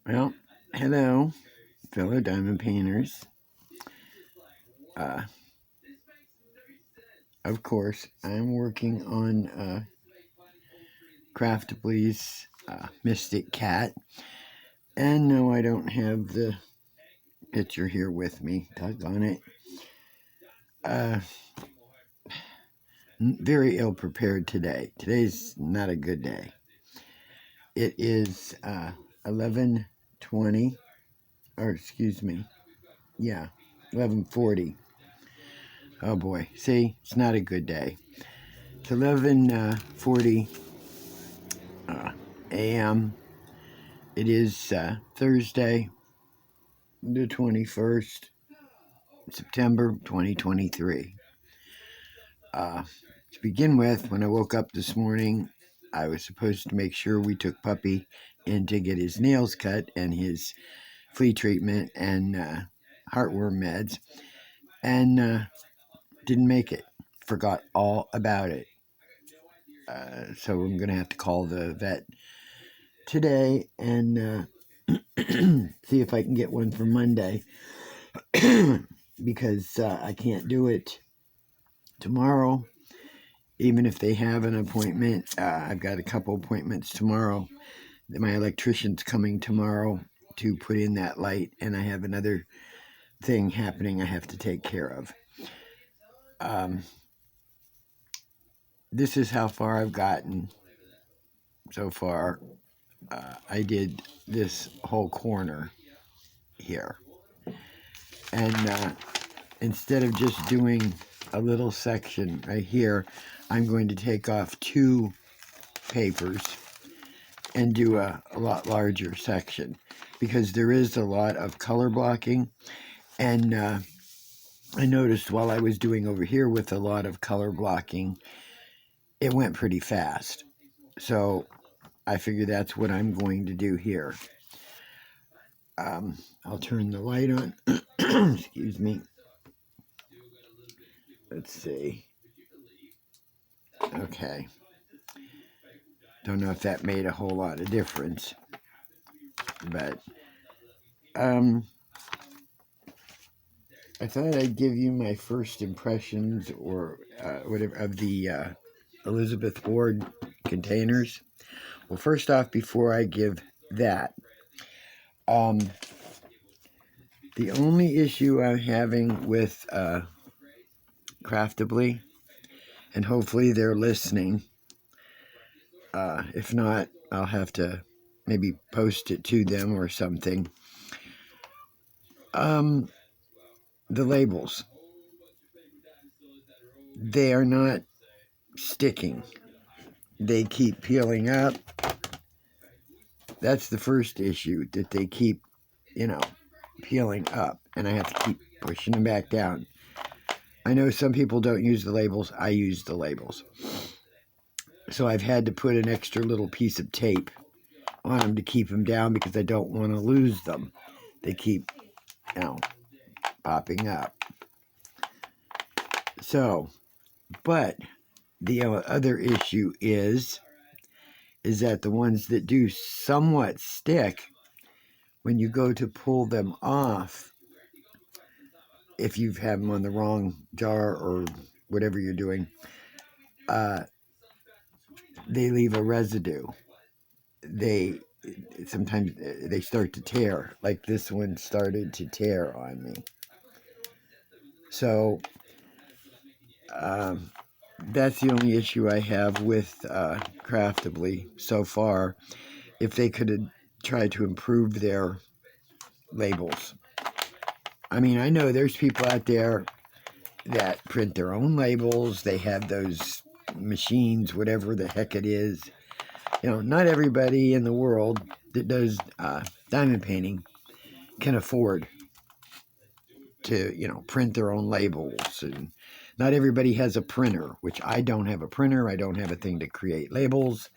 Well, hello, fellow diamond painters. Uh, of course, I'm working on Craftibly's Mystic Cat. And no, I don't have the picture here with me. Doggone it. Uh, very ill prepared today. Today's not a good day. It is 11:20, or excuse me, yeah, 11:40. Oh boy, see, it's not a good day. It's 11:40 a.m. It is Thursday, the 21st, September 2023. To begin with, when I woke up this morning, I was supposed to make sure we took Puppy in to get his nails cut and his flea treatment and heartworm meds, and didn't make it. Forgot all about it. So I'm going to have to call the vet today and see if I can get one for Monday because I can't do it tomorrow. Even if they have an appointment, I've got a couple appointments tomorrow. My electrician's coming tomorrow to put in that light, and I have another thing happening I have to take care of. This is how far I've gotten so far. I did this whole corner here. And instead of just doing a little section right here, I'm going to take off two papers and do a lot larger section because there is a lot of color blocking. And I noticed while I was doing over here with a lot of color blocking, it went pretty fast. So I figure that's what I'm going to do here. I'll turn the light on. Excuse me. Let's see. Okay. Don't know if that made a whole lot of difference. But I thought I'd give you my first impressions or whatever of the Elizabeth Ward containers. Well, first off, before I give that, the only issue I'm having with Craftibly, and hopefully they're listening. If not, I'll have to maybe post it to them or something. The labels. They are not sticking. They keep peeling up. That's the first issue, that they keep, peeling up. And I have to keep pushing them back down. I know some people don't use the labels. I use the labels. So I've had to put an extra little piece of tape on them to keep them down because I don't want to lose them. They keep, popping up. So, but the other issue is that the ones that do somewhat stick, when you go to pull them off, if you have them on the wrong jar or whatever you're doing, they leave a residue. Sometimes they start to tear, like this one started to tear on me. So that's the only issue I have with Craftibly so far. If they could try to improve their labels. I mean, I know there's people out there that print their own labels. They have those machines, whatever the heck it is. Not everybody in the world that does diamond painting can afford to, print their own labels. And not everybody has a printer, which I don't have a printer. I don't have a thing to create labels.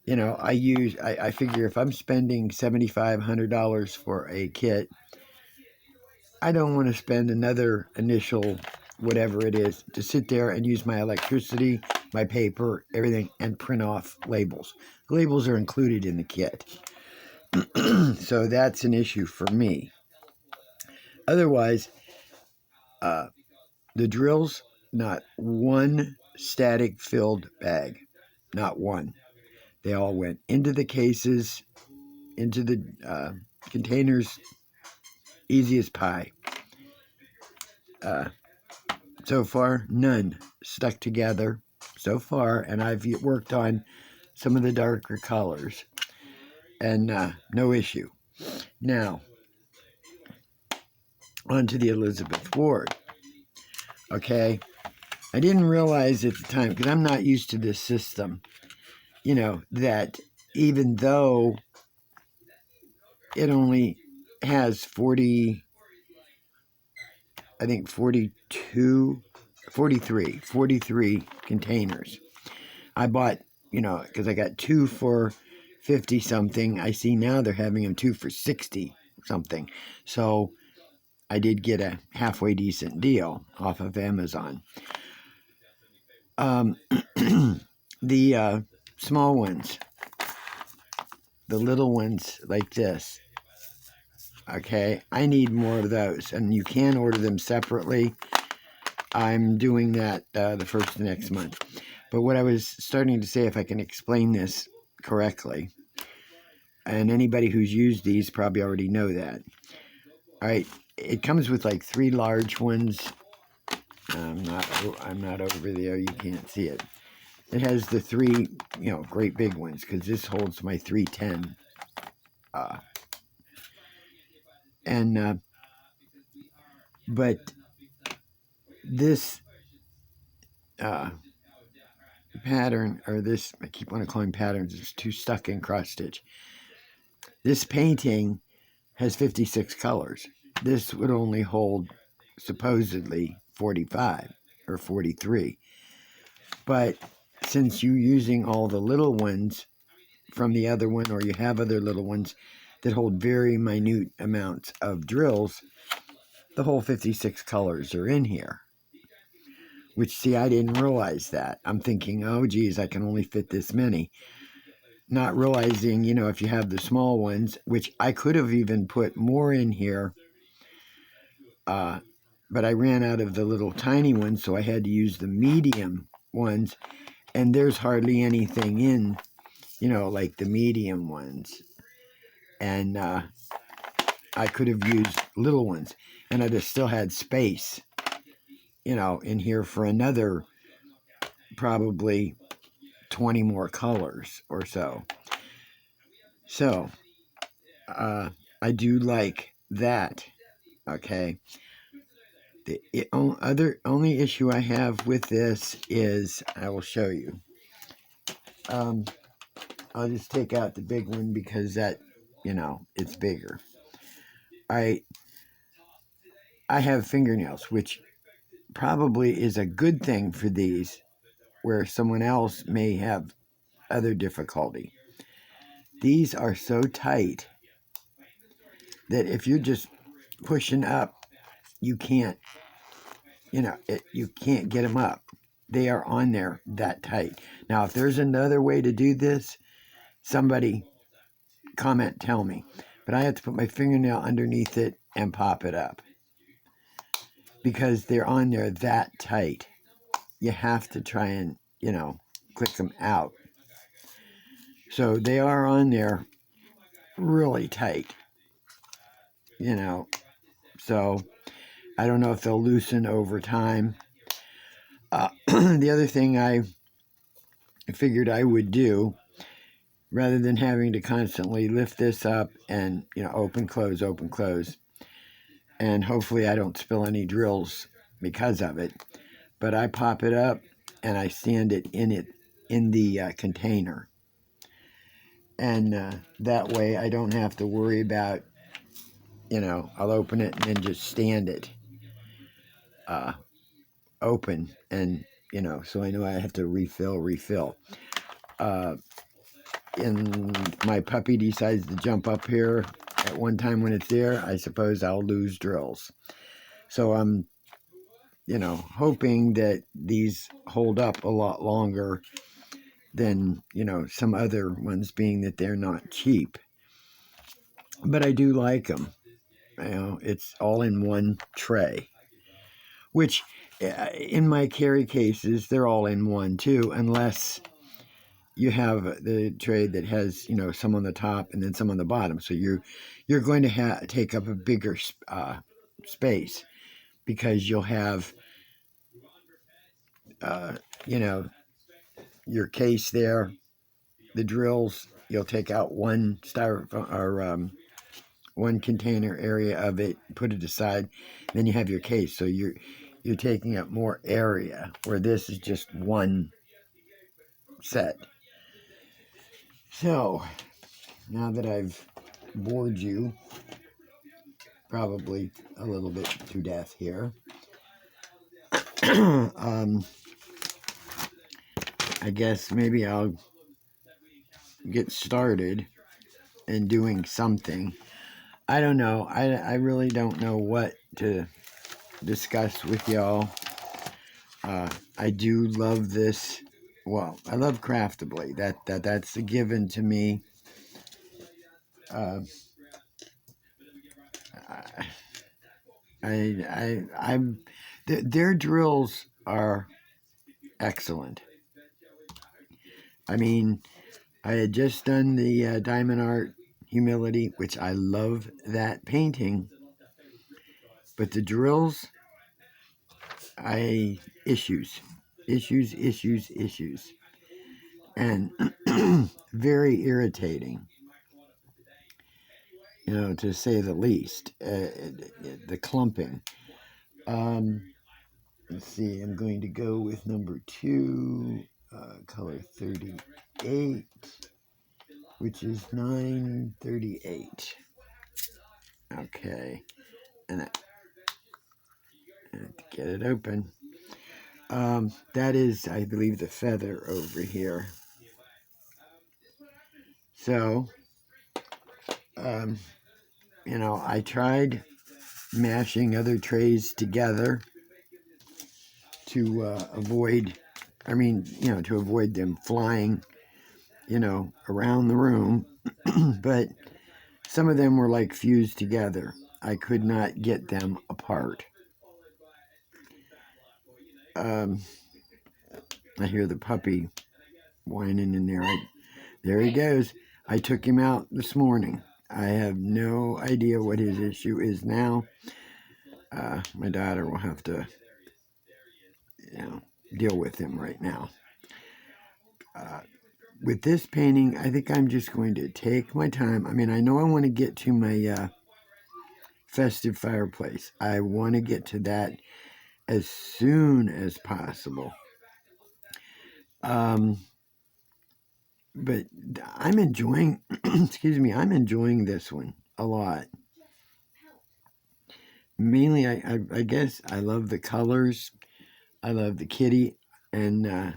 I figure if I'm spending $7,500 for a kit, I don't want to spend another initial whatever it is to sit there and use my electricity, my paper, everything, and print off labels. The labels are included in the kit. So that's an issue for me. Otherwise, the drills, not one static filled bag. Not one. They all went into the cases, into the containers, easy as pie. So far, none stuck together so far, and I've worked on some of the darker colors, and no issue. Now, on to the Elizabeth Ward. Okay, I didn't realize at the time, because I'm not used to this system, that even though it only has 40, I think 42, 43 containers. I bought, because I got 2 for 50 something. I see now they're having them 2 for 60 something. So I did get a halfway decent deal off of Amazon. The small ones, the little ones like this, okay, I need more of those, and you can order them separately. I'm doing that the first of next month. But what I was starting to say, if I can explain this correctly, and anybody who's used these probably already know that. All right, it comes with like 3 large ones. I'm not over there. You can't see it. It has the 3, great big ones, because this holds my 310. But this pattern, or this, I keep wanting to call them patterns, it's too stuck in cross stitch. This painting has 56 colors. This would only hold supposedly 45 or 43. But since you're using all the little ones from the other one, or you have other little ones that hold very minute amounts of drills, the whole 56 colors are in here. Which, see, I didn't realize that. I'm thinking, oh, geez, I can only fit this many. Not realizing, if you have the small ones, which I could have even put more in here, but I ran out of the little tiny ones, so I had to use the medium ones, and there's hardly anything in, like the medium ones. And I could have used little ones, and I'd have still had space, in here for another probably 20 more colors or so. So, I do like that, okay? The only issue I have with this is, I will show you. I'll just take out the big one because that, it's bigger. I have fingernails, which probably is a good thing for these, where someone else may have other difficulty. These are so tight that if you're just pushing up, you can't, you can't get them up. They are on there that tight. Now, if there's another way to do this, somebody comment, tell me. But I have to put my fingernail underneath it and pop it up, because they're on there that tight. You have to try and, click them out. So they are on there really tight, so I don't know if they'll loosen over time. The other thing I figured I would do, rather than having to constantly lift this up and, open, close, and hopefully I don't spill any drills because of it, but I pop it up and I stand it in the container. And that way I don't have to worry about, I'll open it and then just stand it open, and, so I know I have to refill. And my puppy decides to jump up here at one time when it's there, I suppose I'll lose drills. So I'm, hoping that these hold up a lot longer than, some other ones, being that they're not cheap. but I do like them. You know, it's all in one tray, which in my carry cases, they're all in one too, unless you have the tray that has, you know, some on the top and then some on the bottom. So you're going to take up a bigger space because you'll have, you know, your case there, the drills. You'll take out one styrofoam or one container area of it, put it aside, then you have your case. So you're taking up more area, where this is just one set. So now that I've bored you probably a little bit to death here, I guess maybe I'll get started in doing something. I don't know. I really don't know what to discuss with y'all. I do love this. Well, I love Craftibly. That's a given to me. Uh, I'm their drills are excellent. I mean, I had just done the Diamond Art Humility, which I love that painting, but the drills, issues, and very irritating, you know, to say the least. The clumping. Let's see, I'm going to go with number 2, color 38, which is 938. Okay, and I have to get it open. That is, I believe, the feather over here. So, you know, I tried mashing other trays together to avoid, to avoid them flying, you know, around the room. But some of them were like fused together. I could not get them apart. I hear the puppy whining in there. There he goes. I took him out this morning. I have no idea what his issue is now. My daughter will have to, you know, deal with him right now. With this painting, I think I'm just going to take my time. I mean, I know I want to get to my festive fireplace. I want to get to that as soon as possible. But I'm enjoying, I'm enjoying this one a lot. Mainly, I guess I love the colors. I love the kitty and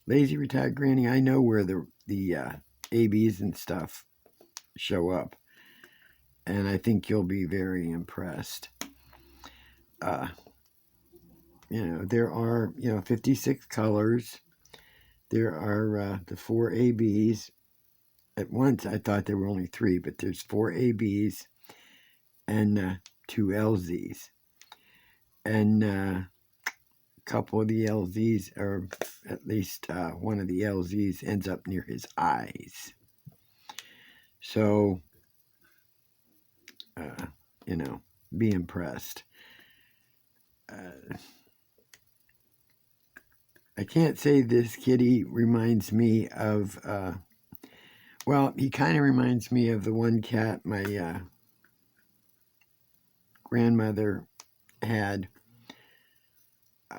Lazy Retired Granny. I know where the ABs and stuff show up, and I think you'll be very impressed. You know, there are 56 colors. There are the 4 ABs. At once, I thought there were only 3, but there's 4 ABs and 2 LZs, and a couple of the LZs, or at least one of the LZs, ends up near his eyes. So, you know, be impressed. I can't say this kitty reminds me of, well, he kind of reminds me of the one cat my grandmother had.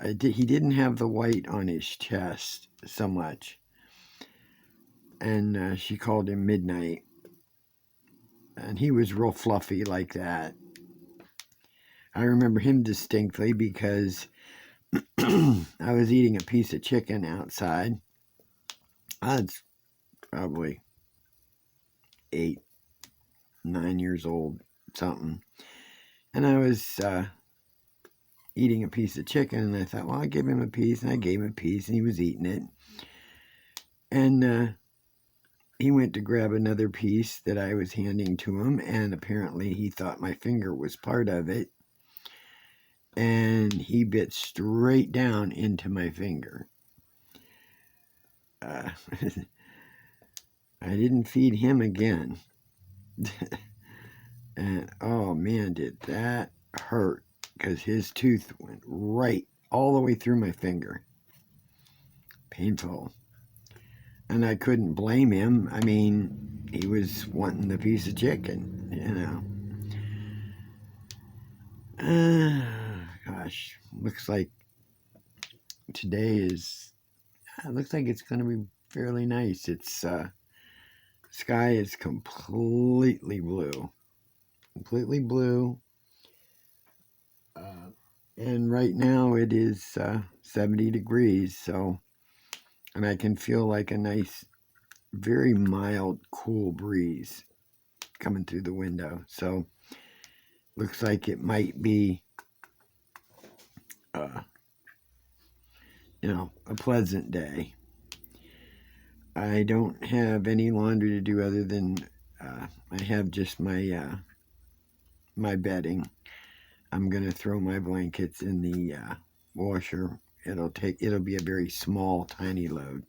He didn't have the white on his chest so much, and she called him Midnight, and he was real fluffy like that. I remember him distinctly because I was eating a piece of chicken outside. I was probably 8, 9 years old, something, and I was eating a piece of chicken, and I thought, well, I'll give him a piece, and I gave him a piece, and he was eating it, and he went to grab another piece that I was handing to him, and apparently he thought my finger was part of it, and he bit straight down into my finger. I didn't feed him again. And oh man, did that hurt, because his tooth went right all the way through my finger. Painful. And I couldn't blame him. I mean, he was wanting the piece of chicken, gosh, looks like today looks like it's going to be fairly nice. It's sky is completely blue. Completely blue. And right now it is 70 degrees, so, and I can feel like a nice, very mild, cool breeze coming through the window. So looks like it might be, a pleasant day. I don't have any laundry to do other than I have just my my bedding. I'm gonna throw my blankets in the washer. It'll be a very small, tiny load.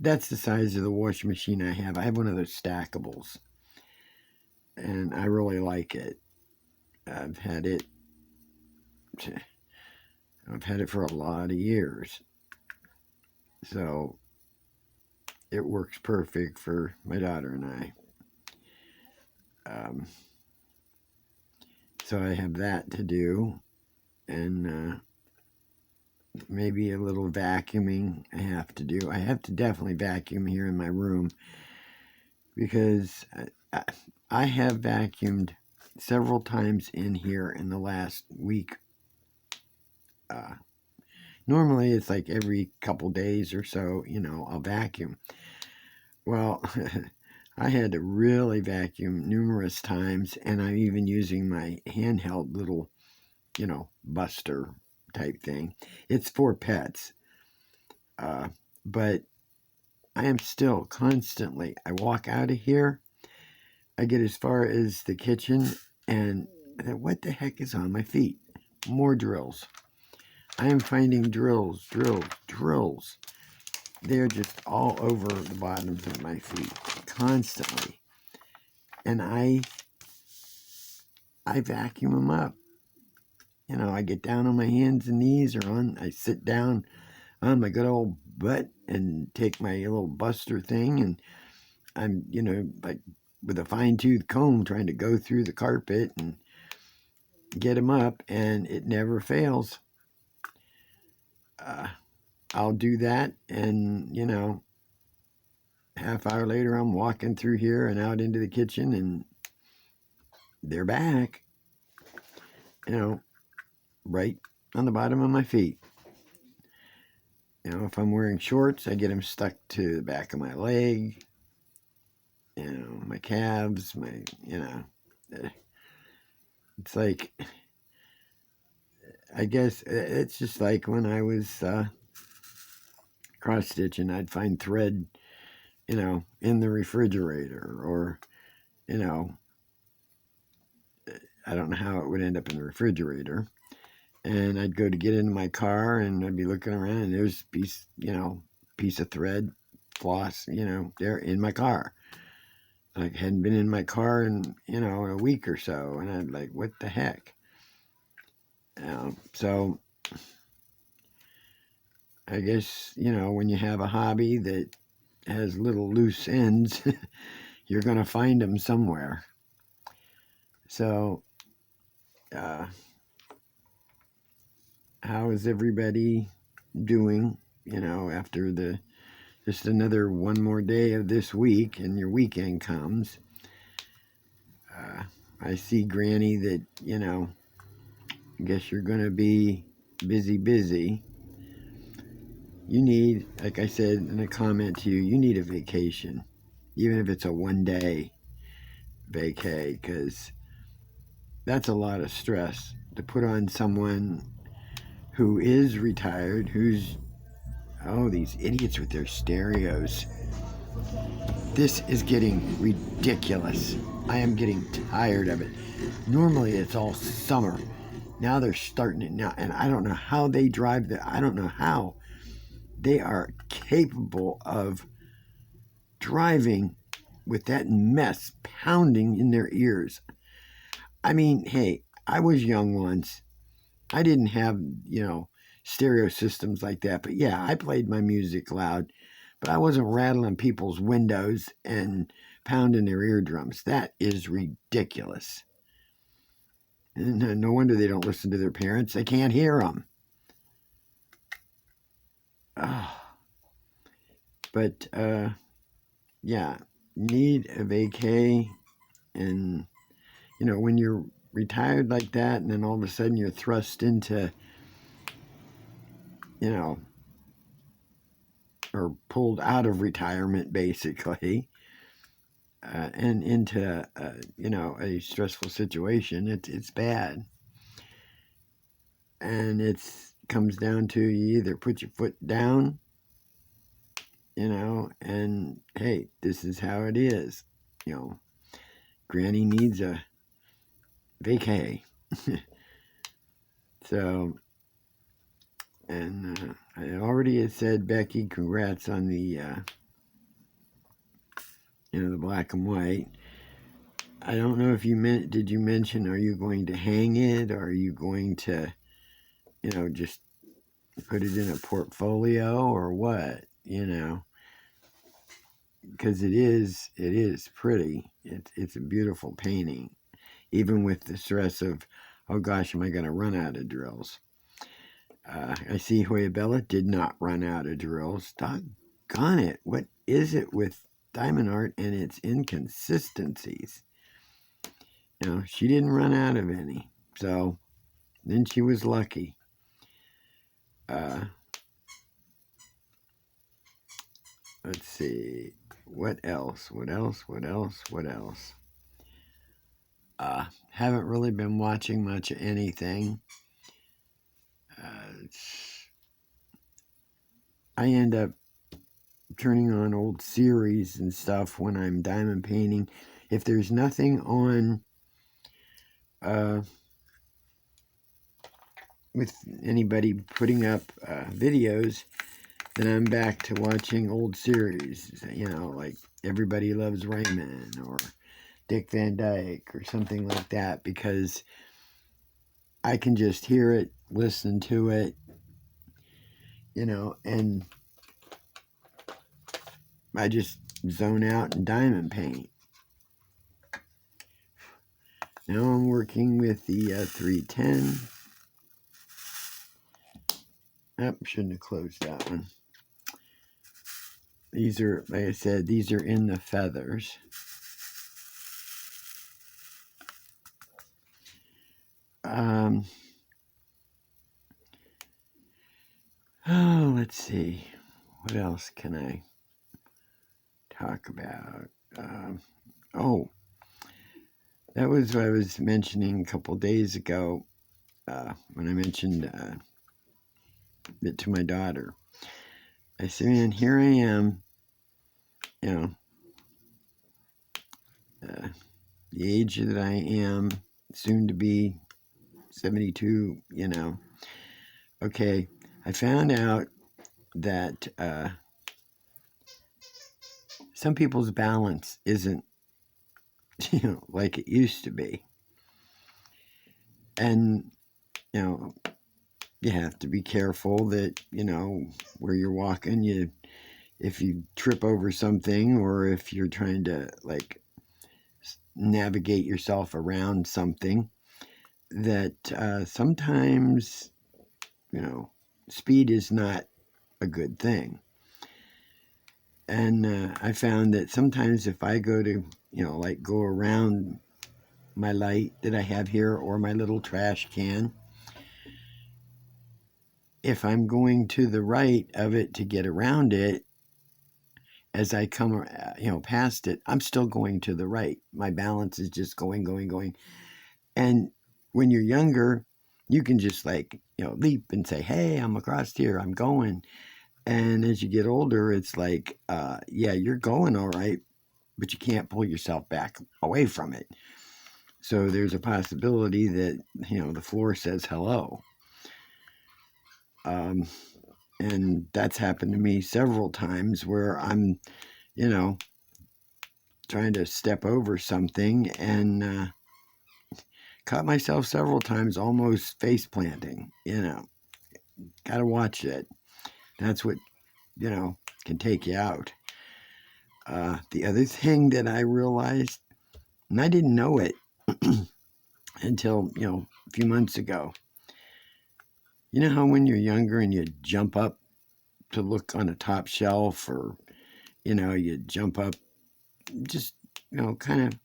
That's the size of the washing machine I have. I have one of those stackables, and I really like it. I've had it for a lot of years, so it works perfect for my daughter and I. So I have that to do, and maybe a little vacuuming I have to do. I have to definitely vacuum here in my room, because I have vacuumed several times in here in the last week. Normally it's like every couple days or so, I'll vacuum. Well, I had to really vacuum numerous times, and I'm even using my handheld little, buster type thing. It's for pets. But I am still constantly, I walk out of here, I get as far as the kitchen, and what the heck is on my feet? More drills. I am finding drills. They're just all over the bottoms of my feet constantly. And I vacuum them up. I get down on my hands and knees, I sit down on my good old butt and take my little buster thing, and I'm, like with a fine-tooth comb trying to go through the carpet and get them up, and it never fails. I'll do that, and half hour later I'm walking through here and out into the kitchen, and they're back, right on the bottom of my feet. If I'm wearing shorts, I get them stuck to the back of my leg, my calves, it's like, I guess it's just like when I was cross stitching, I'd find thread, in the refrigerator, or, I don't know how it would end up in the refrigerator. And I'd go to get into my car, and I'd be looking around, and there's piece of thread, floss, there in my car. I hadn't been in my car in, a week or so, and I'd like, what the heck? So I guess, when you have a hobby that has little loose ends, you're going to find them somewhere. So, how is everybody doing, after just another one more day of this week and your weekend comes? I see, Granny, that, I guess you're going to be busy. You need, like I said in a comment to you, you need a vacation, even if it's a one-day vacay, because that's a lot of stress to put on someone who is retired, these idiots with their stereos. This is getting ridiculous. I am getting tired of it. Normally it's all summer. Now they're starting it now, and I don't know how they drive that. I don't know how they are capable of driving with that mess pounding in their ears. I mean, hey, I was young once. I didn't have, stereo systems like that. But yeah, I played my music loud, but I wasn't rattling people's windows and pounding their eardrums. That is ridiculous. And no wonder they don't listen to their parents. They can't hear them. Oh. But, yeah, need a vacay. And, when you're retired like that and then all of a sudden you're thrust into, or pulled out of retirement basically, and into, a stressful situation, it's bad. And it comes down to you either put your foot down, and hey, this is how it is. Granny needs a vacay. So, and I already had said, Becky, congrats on the, the black and white. I don't know if did you mention, are you going to hang it, or are you going to, just put it in a portfolio, or what, because it is pretty. It's a beautiful painting, even with the stress of, oh gosh, am I going to run out of drills? I see Hoyabella did not run out of drills. Doggone it. What is it with diamond art and its inconsistencies? She didn't run out of any. So then she was lucky. Let's see. What else? Haven't really been watching much of anything. I end up turning on old series and stuff when I'm diamond painting. If there's nothing on with anybody putting up videos, then I'm back to watching old series, like Everybody Loves Raymond or Dick Van Dyke or something like that, because I can just hear it, listen to it, and I just zone out and diamond paint. Now I'm working with the 310. Oh, shouldn't have closed that one. These are, like I said, these are in the feathers. Let's see. What else can I talk about? That was what I was mentioning a couple days ago when I mentioned it to my daughter. I said, man, here I am, the age that I am, soon to be 72, Okay, I found out that some people's balance isn't, like it used to be. And, you have to be careful that, where you're walking, if you trip over something, or if you're trying to, like, navigate yourself around something, that sometimes, speed is not a good thing. And I found that sometimes if I go to, go around my light that I have here, or my little trash can, if I'm going to the right of it to get around it, as I come, past it, I'm still going to the right. My balance is just going. And when you're younger, you can just leap and say, hey, I'm across here, I'm going. And as you get older, it's like, yeah, you're going all right, but you can't pull yourself back away from it. So there's a possibility that, the floor says hello. And that's happened to me several times where I'm, trying to step over something and caught myself several times almost face planting. Gotta watch it. That's what, can take you out. The other thing that I realized, and I didn't know it until, a few months ago. You know how when you're younger and you jump up to look on a top shelf, or, you jump up, just, kind of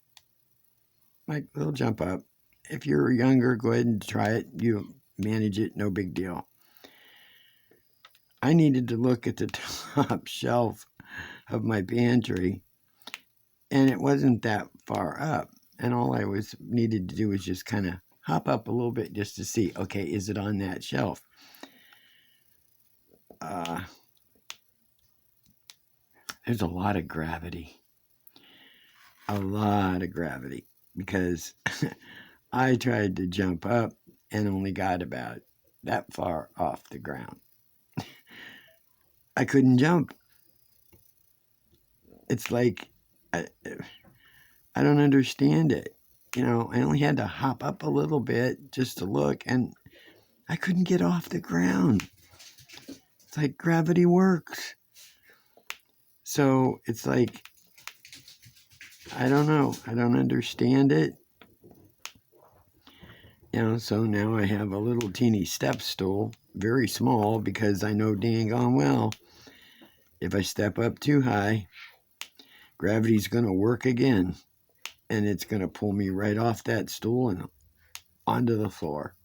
like a little jump up. If you're younger, go ahead and try it. You manage it, no big deal. I needed to look at the top shelf of my pantry, and it wasn't that far up. And all I was needed to do was just kind of hop up a little bit just to see, okay, is it on that shelf? There's a lot of gravity. Because I tried to jump up and only got about that far off the ground. I couldn't jump. It's like, I don't understand it. I only had to hop up a little bit just to look, and I couldn't get off the ground. It's like gravity works. So it's like, I don't know. I don't understand it. So now I have a little teeny step stool, very small, because I know dang on well, if I step up too high, gravity's going to work again, and it's going to pull me right off that stool and onto the floor.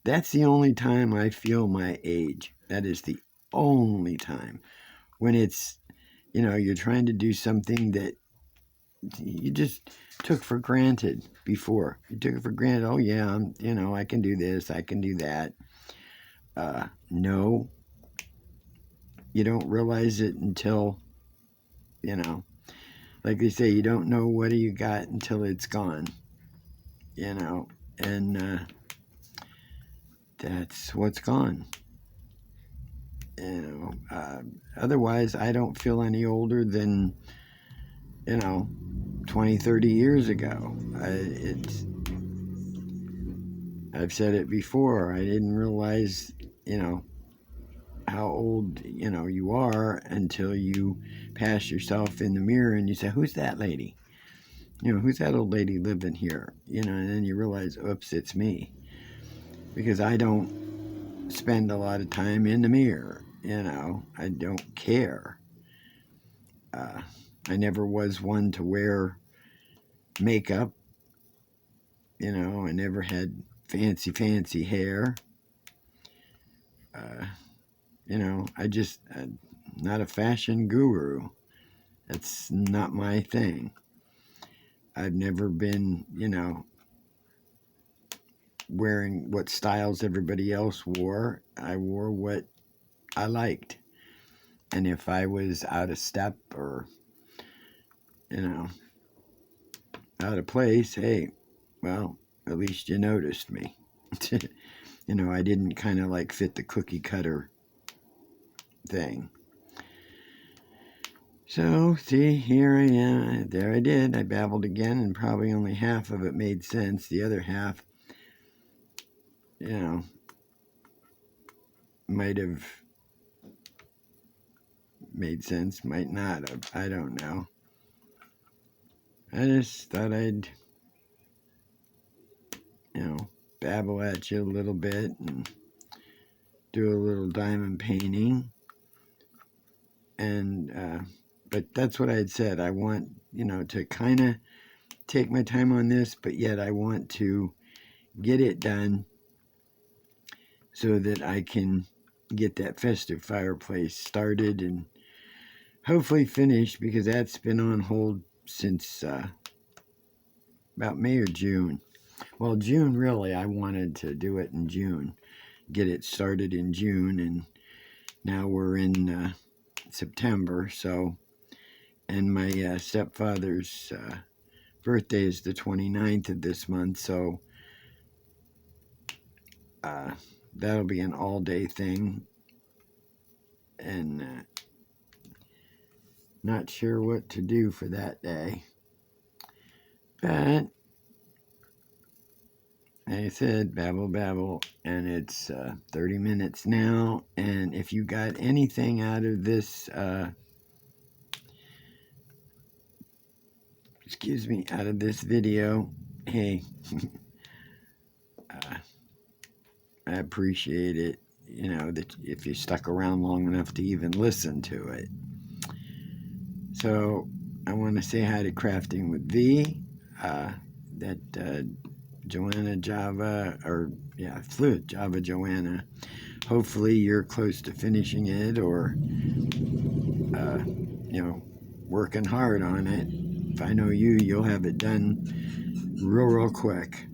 That's the only time I feel my age. That is the only time. When it's, you're trying to do something that you just took for granted before. You took it for granted. Oh yeah, I can do this, I can do that. No, you don't realize it until, like they say, you don't know what you got until it's gone. And that's what's gone. Otherwise, I don't feel any older than, 20, 30 years ago. I've said it before. I didn't realize, how old, you are until you pass yourself in the mirror and you say, who's that lady? Who's that old lady living here? And then you realize, oops, it's me. Because I don't spend a lot of time in the mirror. I don't care. I never was one to wear makeup. I never had fancy hair. I'm not a fashion guru. That's not my thing. I've never been, wearing what styles everybody else wore. I wore what I liked. And if I was out of step or, out of place, hey, well, at least you noticed me. I didn't kind of like fit the cookie cutter thing. So, see, here I am. There I did. I babbled again, and probably only half of it made sense. The other half, might have made sense, might not have. I don't know. I just thought I'd, babble at you a little bit and do a little diamond painting. And, but that's what I had said. I want, to kind of take my time on this, but yet I want to get it done so that I can get that festive fireplace started and hopefully finished, because that's been on hold since about May or June. Well, June, really. I wanted to do it in June. get it started in June, and now we're in September. So, and my stepfather's birthday is the 29th of this month, so that'll be an all-day thing, and not sure what to do for that day. But like I said, babble, babble, and it's 30 minutes now. And if you got anything out of this, out of this video, hey, I appreciate it. You know, that if you stuck around long enough to even listen to it. So I want to say hi to Crafting with V. That Joanna Java, Fluid Java Joanna. Hopefully you're close to finishing it, or working hard on it. If I know you, you'll have it done real quick.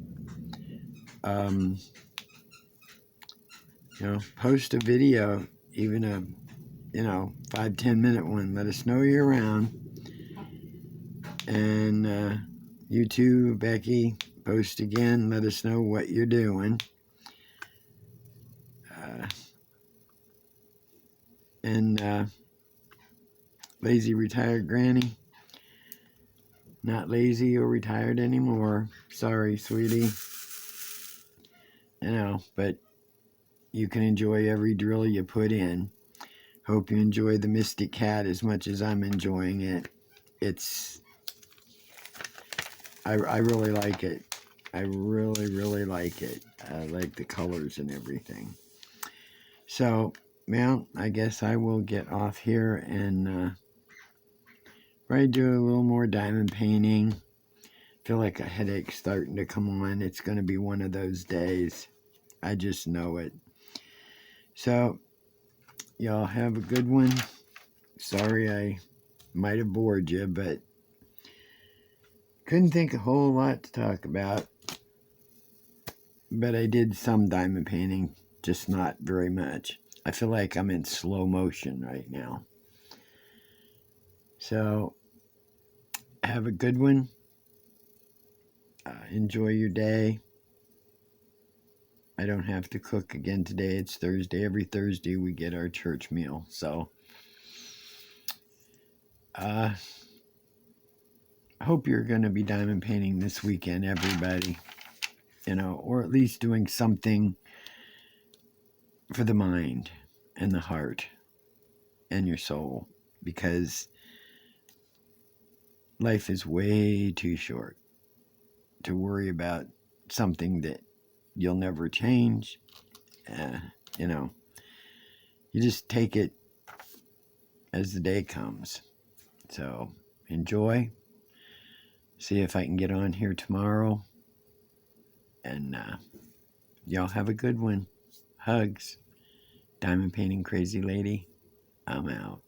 Post a video, even a 5-10 minute one. Let us know you're around. And you too, Becky, post again. Let us know what you're doing. And lazy retired granny, not lazy or retired anymore. Sorry, sweetie. But you can enjoy every drill you put in. Hope you enjoy the Mystic Cat as much as I'm enjoying it. I really like it. I really like it. I like the colors and everything. So, well, I guess I will get off here and probably do a little more diamond painting. Feel like a headache's starting to come on. It's going to be one of those days. I just know it. So, y'all have a good one. Sorry I might have bored you, but couldn't think a whole lot to talk about. But I did some diamond painting, just not very much. I feel like I'm in slow motion right now. So, have a good one. Enjoy your day. I don't have to cook again today. It's Thursday. Every Thursday we get our church meal. So, I hope you're going to be diamond painting this weekend, everybody. Or at least doing something for the mind and the heart and your soul. Because life is way too short to worry about something that you'll never change. You just take it as the day comes. So enjoy. See if I can get on here tomorrow. And y'all have a good one. Hugs. Diamond Painting Crazy Lady. I'm out.